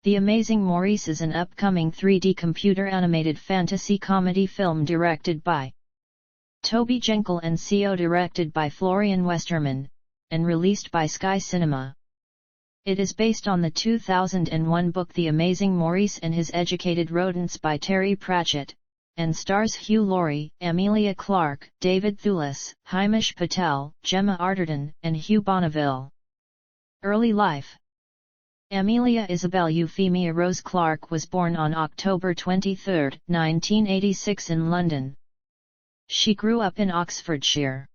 The Amazing Maurice is an upcoming 3D computer-animated fantasy comedy film directed by Toby Genkel and directed by Florian Westermann, and released by Sky Cinema. It is based on the 2001 book The Amazing Maurice and His Educated Rodents by Terry Pratchett, and stars Hugh Laurie, Emilia Clarke, David Thewlis, Himesh Patel, Gemma Arterton, and Hugh Bonneville. Early life. Amelia Isabel Euphemia Rose Clarke was born on October 23, 1986 in London. She grew up in Oxfordshire.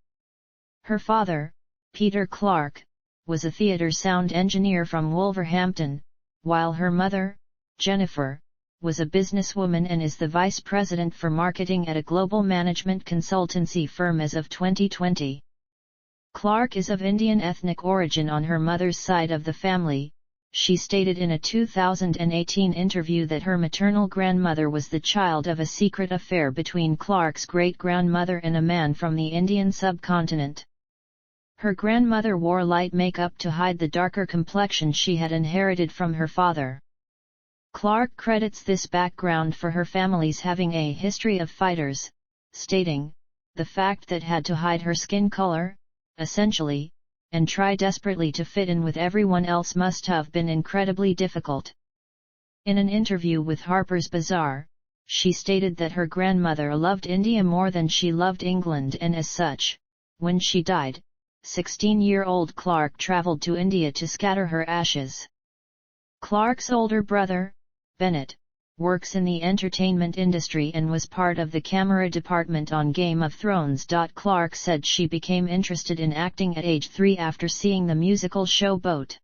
Her father, Peter Clarke, was a theatre sound engineer from Wolverhampton, while her mother, Jennifer, was a businesswoman and is the vice president for marketing at a global management consultancy firm as of 2020. Clarke is of Indian ethnic origin on her mother's side of the family. She stated in a 2018 interview that her maternal grandmother was the child of a secret affair between Clarke's great-grandmother and a man from the Indian subcontinent. Her grandmother wore light makeup to hide the darker complexion she had inherited from her father. Clarke credits this background for her family's having a history of fighters, stating, "The fact that had to hide her skin color, essentially, and try desperately to fit in with everyone else must have been incredibly difficult." In an interview with Harper's Bazaar, she stated that her grandmother loved India more than she loved England, and as such, when she died, 16-year-old Clarke travelled to India to scatter her ashes. Clarke's older brother, Bennett, works in the entertainment industry and was part of the camera department on Game of Thrones. Clarke said she became interested in acting at age 3 after seeing the musical show Boat.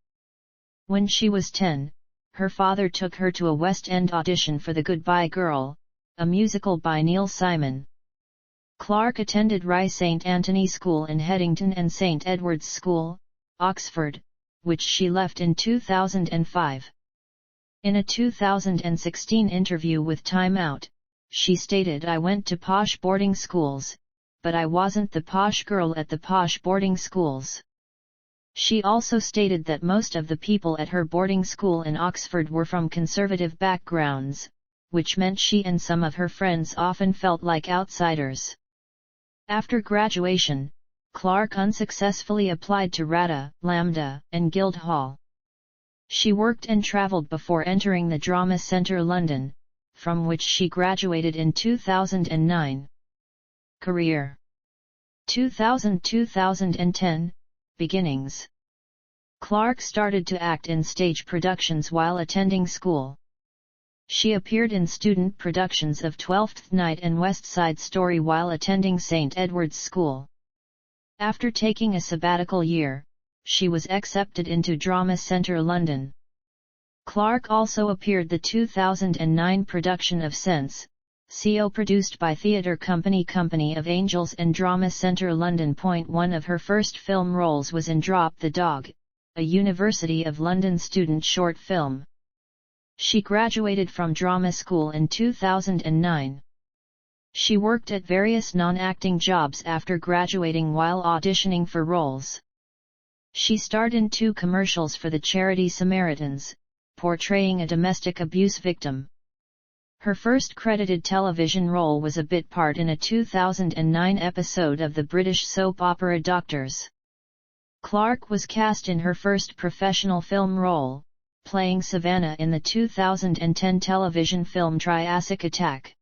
When she was 10, her father took her to a West End audition for The Goodbye Girl, a musical by Neil Simon. Clarke attended Rye St Anthony School in Headington and St Edward's School, Oxford, which she left in 2005. In a 2016 interview with Time Out, she stated, "I went to posh boarding schools, but I wasn't the posh girl at the posh boarding schools." She also stated that most of the people at her boarding school in Oxford were from conservative backgrounds, which meant she and some of her friends often felt like outsiders. After graduation, Clarke unsuccessfully applied to RADA, Lambda, and Guildhall. She worked and travelled before entering the Drama Centre London, from which she graduated in 2009. Career 2000–2010, beginnings. Clarke started to act in stage productions while attending school. She appeared in student productions of Twelfth Night and West Side Story while attending St Edward's School. After taking a sabbatical year, she was accepted into Drama Centre London. Clarke also appeared the 2009 production of Sense, CO produced by Theatre Company of Angels and Drama Centre London. One of her first film roles was in Drop the Dog, a University of London student short film. She graduated from drama school in 2009. She worked at various non-acting jobs after graduating while auditioning for roles. She starred in 2 commercials for the charity Samaritans, portraying a domestic abuse victim. Her first credited television role was a bit part in a 2009 episode of the British soap opera Doctors. Clarke was cast in her first professional film role, playing Savannah in the 2010 television film Triassic Attack.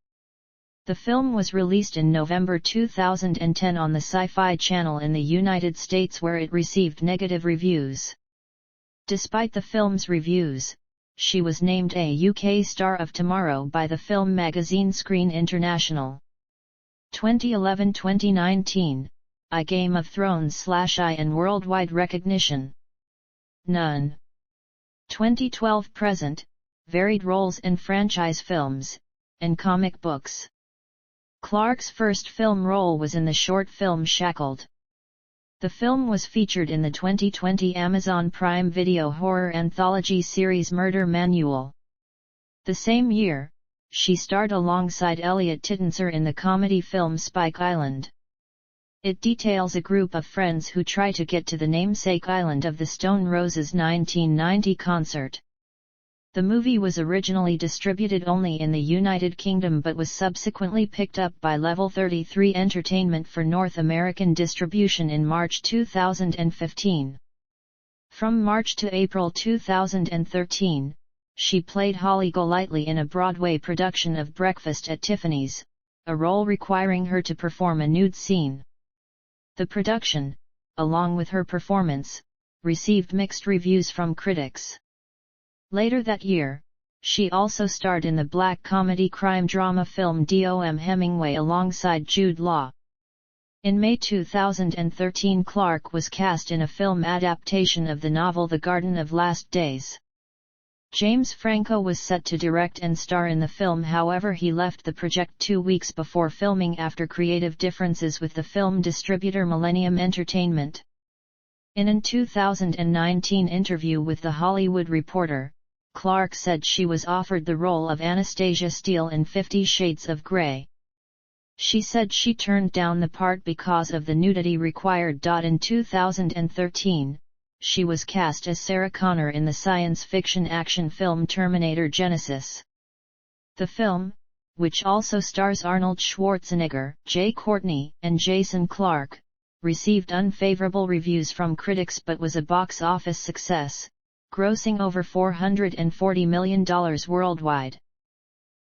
The film was released in November 2010 on the Sci-Fi Channel in the United States, where it received negative reviews. Despite the film's reviews, she was named a UK Star of Tomorrow by the film magazine Screen International. 2011–2019, I Game of Thrones /I and worldwide recognition. None. 2012–present, varied roles in franchise films, and comic books. Clarke's first film role was in the short film Shackled. The film was featured in the 2020 Amazon Prime Video horror anthology series Murder Manual. The same year, she starred alongside Elliot Tittenser in the comedy film Spike Island. It details a group of friends who try to get to the namesake island of the Stone Roses' 1990 concert. The movie was originally distributed only in the United Kingdom but was subsequently picked up by Level 33 Entertainment for North American distribution in March 2015. From March to April 2013, she played Holly Golightly in a Broadway production of Breakfast at Tiffany's, a role requiring her to perform a nude scene. The production, along with her performance, received mixed reviews from critics. Later that year, she also starred in the black comedy crime drama film Dom Hemingway alongside Jude Law. In May 2013, Clarke was cast in a film adaptation of the novel The Garden of Last Days. James Franco was set to direct and star in the film, however he left the project 2 weeks before filming after creative differences with the film distributor Millennium Entertainment. In a 2019 interview with The Hollywood Reporter, Clarke said she was offered the role of Anastasia Steele in 50 Shades of Grey. She said she turned down the part because of the nudity required. In 2013, she was cast as Sarah Connor in the science fiction action film Terminator Genisys. The film, which also stars Arnold Schwarzenegger, Jai Courtney, and Jason Clarke, received unfavorable reviews from critics but was a box office success, grossing over $440 million worldwide.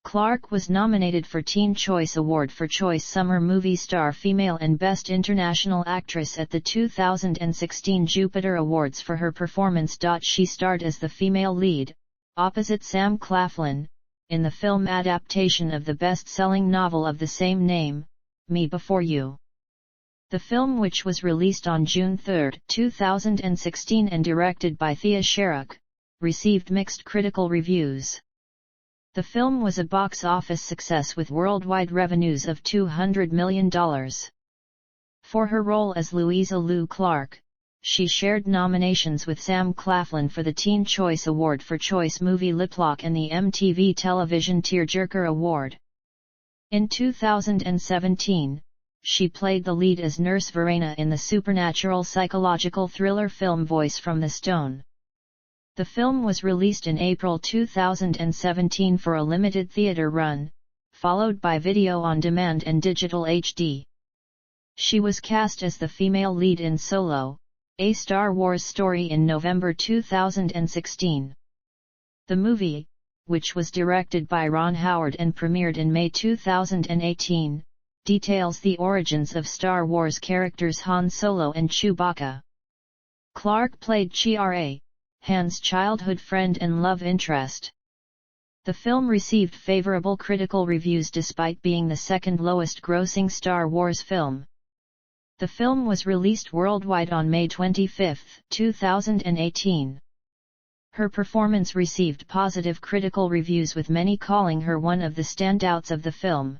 Clarke was nominated for Teen Choice Award for Choice Summer Movie Star Female and Best International Actress at the 2016 Jupiter Awards for her performance. She starred as the female lead, opposite Sam Claflin, in the film adaptation of the best-selling novel of the same name, Me Before You. The film, which was released on June 3, 2016 and directed by Thea Sharrock, received mixed critical reviews. The film was a box office success with worldwide revenues of $200 million. For her role as Louisa Lou Clarke, she shared nominations with Sam Claflin for the Teen Choice Award for Choice Movie Lip Lock and the MTV Television Tearjerker Award. In 2017, she played the lead as Nurse Verena in the supernatural psychological thriller film Voice from the Stone. The film was released in April 2017 for a limited theater run, followed by video on demand and digital HD. She was cast as the female lead in Solo, a Star Wars story in November 2016. The movie, which was directed by Ron Howard and premiered in May 2018, details the origins of Star Wars characters Han Solo and Chewbacca. Clarke played Chiara, Han's childhood friend and love interest. The film received favorable critical reviews despite being the second lowest grossing Star Wars film. The film was released worldwide on May 25, 2018. Her performance received positive critical reviews, with many calling her one of the standouts of the film.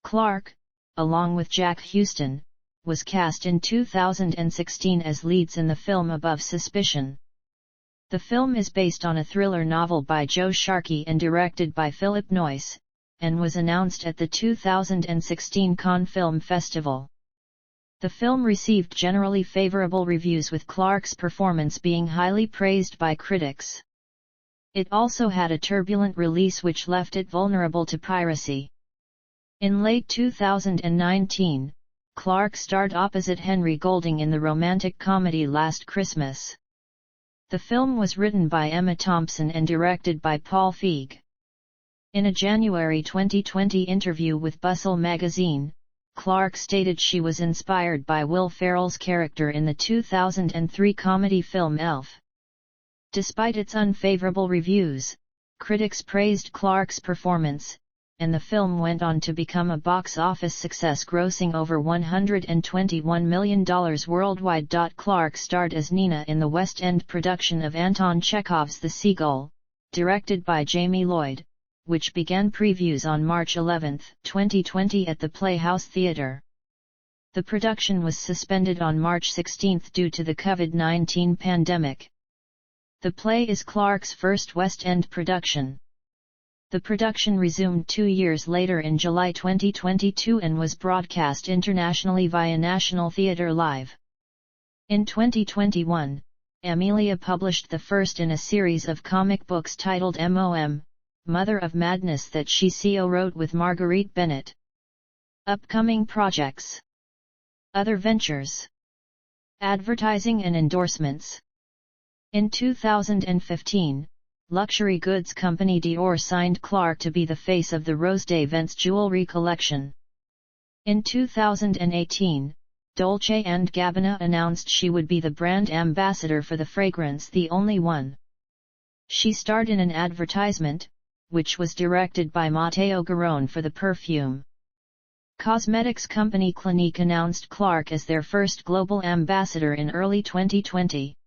Clarke, along with Jack Huston, was cast in 2016 as leads in the film Above Suspicion. The film is based on a thriller novel by Joe Sharkey and directed by Philip Noyce, and was announced at the 2016 Cannes Film Festival. The film received generally favorable reviews, with Clarke's performance being highly praised by critics. It also had a turbulent release which left it vulnerable to piracy. In late 2019, Clarke starred opposite Henry Golding in the romantic comedy Last Christmas. The film was written by Emma Thompson and directed by Paul Feig. In a January 2020 interview with Bustle magazine, Clarke stated she was inspired by Will Ferrell's character in the 2003 comedy film Elf. Despite its unfavorable reviews, critics praised Clarke's performance, and the film went on to become a box office success, grossing over $121 million worldwide. Clarke starred as Nina in the West End production of Anton Chekhov's The Seagull, directed by Jamie Lloyd, which began previews on March 11, 2020 at the Playhouse Theatre. The production was suspended on March 16 due to the COVID-19 pandemic. The play is Clarke's first West End production. The production resumed 2 years later in July 2022 and was broadcast internationally via National Theatre Live. In 2021, Emilia published the first in a series of comic books titled MOM, Mother of Madness, that she co-wrote with Marguerite Bennett. Upcoming projects. Other ventures. Advertising and endorsements. In 2015, luxury goods company Dior signed Clarke to be the face of the Rose des Vents jewelry collection. In 2018, Dolce & Gabbana announced she would be the brand ambassador for the fragrance The Only One. She starred in an advertisement, which was directed by Matteo Garrone for the perfume. Cosmetics company Clinique announced Clarke as their first global ambassador in early 2020.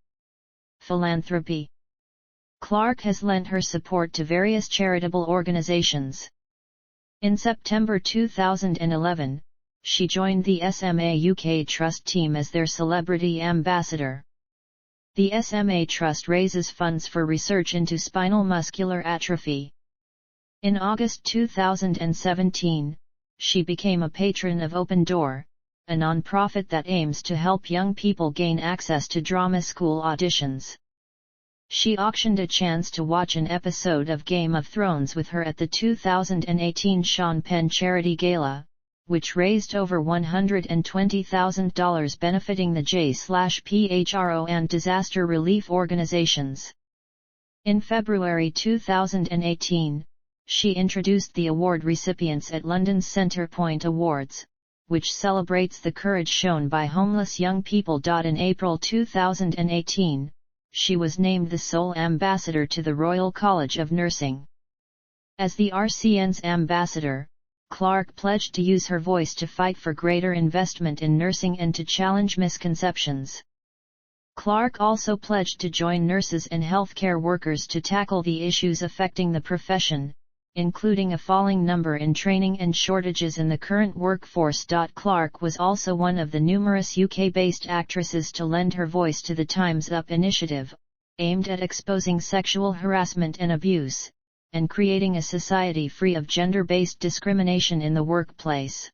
Philanthropy. Clarke has lent her support to various charitable organizations. In September 2011, she joined the SMA UK Trust team as their celebrity ambassador. The SMA Trust raises funds for research into spinal muscular atrophy. In August 2017, she became a patron of Open Door, a non-profit that aims to help young people gain access to drama school auditions. She auctioned a chance to watch an episode of Game of Thrones with her at the 2018 Sean Penn Charity Gala, which raised over $120,000 benefiting the J/PHRO and disaster relief organizations. In February 2018, she introduced the award recipients at London's Centrepoint Awards, which celebrates the courage shown by homeless young people. In April 2018, she was named the sole ambassador to the Royal College of Nursing. As the RCN's ambassador, Clarke pledged to use her voice to fight for greater investment in nursing and to challenge misconceptions. Clarke also pledged to join nurses and healthcare workers to tackle the issues affecting the profession, including a falling number in training and shortages in the current workforce. Clarke was also one of the numerous UK-based actresses to lend her voice to the Time's Up initiative, aimed at exposing sexual harassment and abuse, and creating a society free of gender-based discrimination in the workplace.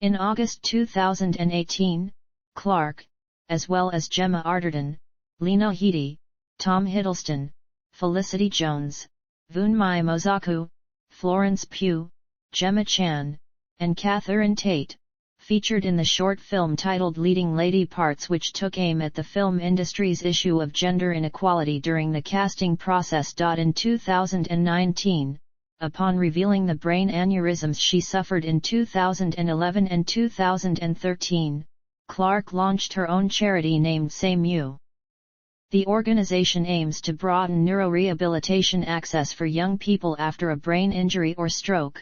In August 2018, Clarke, as well as Gemma Arterton, Lena Headey, Tom Hiddleston, Felicity Jones, Vunmi Mosaku, Florence Pugh, Gemma Chan, and Catherine Tate, featured in the short film titled Leading Lady Parts, which took aim at the film industry's issue of gender inequality during the casting process. In 2019, upon revealing the brain aneurysms she suffered in 2011 and 2013, Clarke launched her own charity named Same You. The organization aims to broaden neurorehabilitation access for young people after a brain injury or stroke.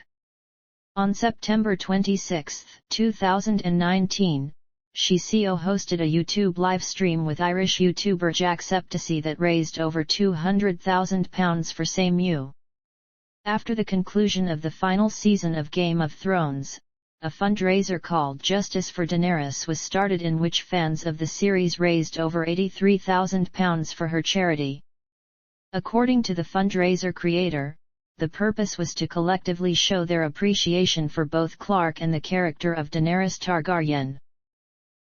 On September 26, 2019, she co-hosted a YouTube live stream with Irish YouTuber Jacksepticeye that raised over £200,000 for Same You. After the conclusion of the final season of Game of Thrones, a fundraiser called Justice for Daenerys was started, in which fans of the series raised over £83,000 for her charity. According to the fundraiser creator, the purpose was to collectively show their appreciation for both Clarke and the character of Daenerys Targaryen.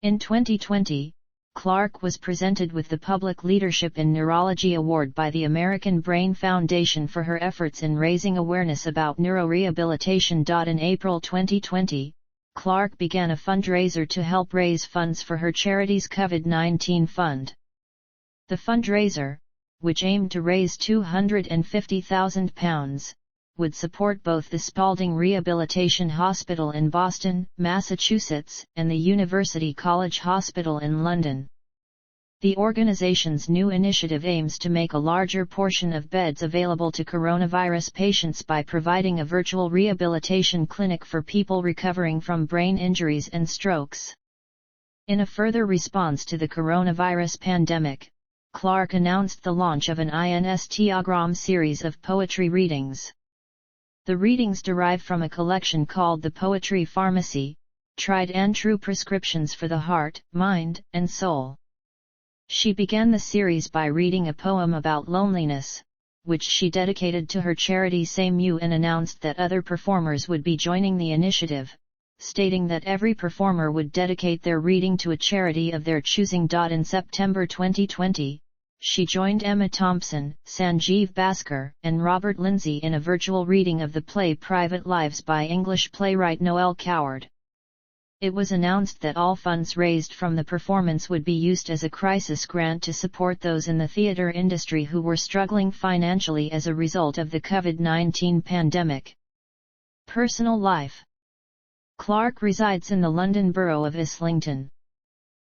In 2020, Clarke was presented with the Public Leadership in Neurology Award by the American Brain Foundation for her efforts in raising awareness about neurorehabilitation. In April 2020, Clarke began a fundraiser to help raise funds for her charity's COVID-19 fund. The fundraiser, which aimed to raise £250,000, would support both the Spalding Rehabilitation Hospital in Boston, Massachusetts, and the University College Hospital in London. The organization's new initiative aims to make a larger portion of beds available to coronavirus patients by providing a virtual rehabilitation clinic for people recovering from brain injuries and strokes. In a further response to the coronavirus pandemic, Clarke announced the launch of an Instagram series of poetry readings. The readings derive from a collection called The Poetry Pharmacy, Tried and True Prescriptions for the Heart, Mind, and Soul. She began the series by reading a poem about loneliness, which she dedicated to her charity Same You, and announced that other performers would be joining the initiative, stating that every performer would dedicate their reading to a charity of their choosing. In September 2020, she joined Emma Thompson, Sanjeev Bhaskar, and Robert Lindsay in a virtual reading of the play Private Lives by English playwright Noel Coward. It was announced that all funds raised from the performance would be used as a crisis grant to support those in the theatre industry who were struggling financially as a result of the COVID-19 pandemic. Personal life. Clarke resides in the London borough of Islington.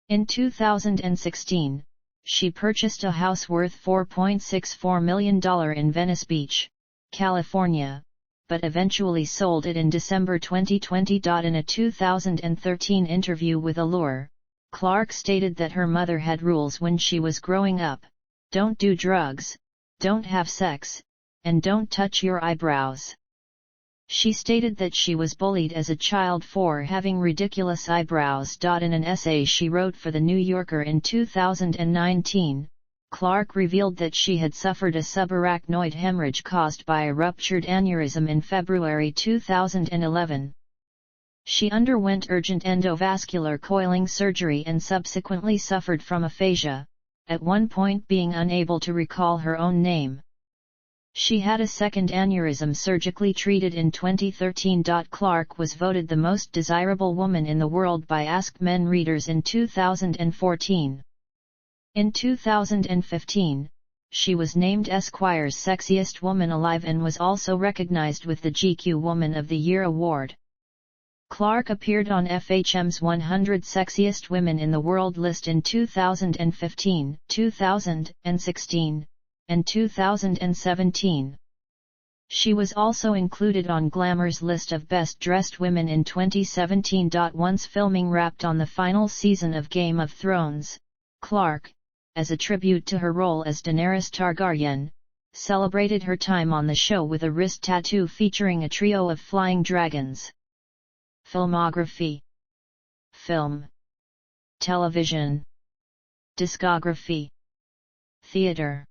In 2016, she purchased a house worth $4.64 million in Venice Beach, California, but eventually sold it in December 2020. In a 2013 interview with Allure, Clarke stated that her mother had rules when she was growing up: don't do drugs, don't have sex, and don't touch your eyebrows. She stated that she was bullied as a child for having ridiculous eyebrows. In an essay she wrote for The New Yorker in 2019, Clarke revealed that she had suffered a subarachnoid hemorrhage caused by a ruptured aneurysm in February 2011. She underwent urgent endovascular coiling surgery and subsequently suffered from aphasia, at one point being unable to recall her own name. She had a second aneurysm surgically treated in 2013. Clarke was voted the most desirable woman in the world by Ask Men readers in 2014. In 2015, she was named Esquire's Sexiest Woman Alive and was also recognized with the GQ Woman of the Year award. Clarke appeared on FHM's 100 Sexiest Women in the World list in 2015, 2016, and 2017. She was also included on Glamour's list of Best Dressed Women in 2017. Once filming wrapped on the final season of Game of Thrones, Clarke, as a tribute to her role as Daenerys Targaryen, celebrated her time on the show with a wrist tattoo featuring a trio of flying dragons. Filmography. Film. Television. Discography. Theatre.